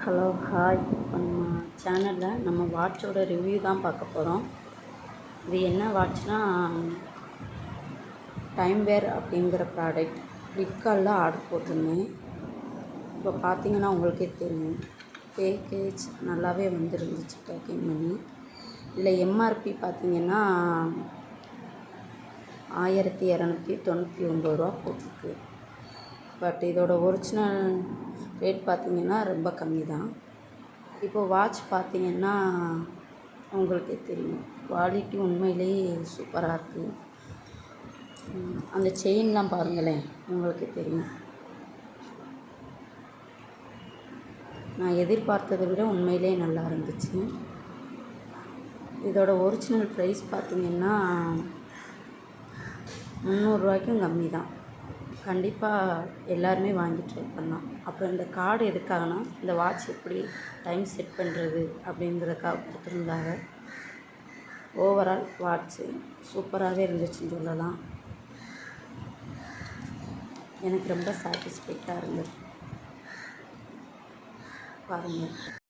Hello hi. இப்போ நம்ம சேனலில் நம்ம வாட்சோட ரிவ்யூ தான் பார்க்க போகிறோம். இது என்ன வாட்ச்னா டைம்வேர் அப்படிங்கிற ப்ராடக்ட் ஃப்ளிப்கார்ட்டில் ஆர்டர் போட்டிருந்தேன். இப்போ பார்த்தீங்கன்னா உங்களுக்கே தெரியும், பேக்கேஜ் நல்லாவே வந்துருந்துச்சு பேக்கிங் பண்ணி. இதில் எம்ஆர்பி பார்த்தீங்கன்னா 1299 ரூபா போட்டிருக்கு. பட் இதோட ஒரிஜினல் ரேட் பார்த்திங்கன்னா ரொம்ப கம்மி தான். இப்போது வாட்ச் பார்த்திங்கன்னா உங்களுக்கே தெரியும், குவாலிட்டி உண்மையிலேயே சூப்பராக இருக்குது. அந்த செயின்லாம் பாருங்களேன், உங்களுக்கே தெரியும். நான் எதிர்பார்த்ததை விட உண்மையிலே நல்லா இருந்துச்சு. இதோட ஒரிஜினல் ப்ரைஸ் பார்த்திங்கன்னா 300 ரூபாய்க்கும் கம்மி தான். கண்டிப்பாக எல்லாருமே வாங்கி ட்ரை பண்ணலாம். அப்புறம் இந்த கார்டு எதுக்காகனா, இந்த வாட்ச் எப்படி டைம் செட் பண்ணுறது அப்படிங்கிறதுக்காக கொடுத்துருந்தாங்க. ஓவரால் வாட்ச்சு சூப்பராகவே இருந்துச்சுன்னு சொல்லலாம். எனக்கு ரொம்ப சாட்டிஸ்ஃபைட்டாக இருந்தது. பாருங்கள்.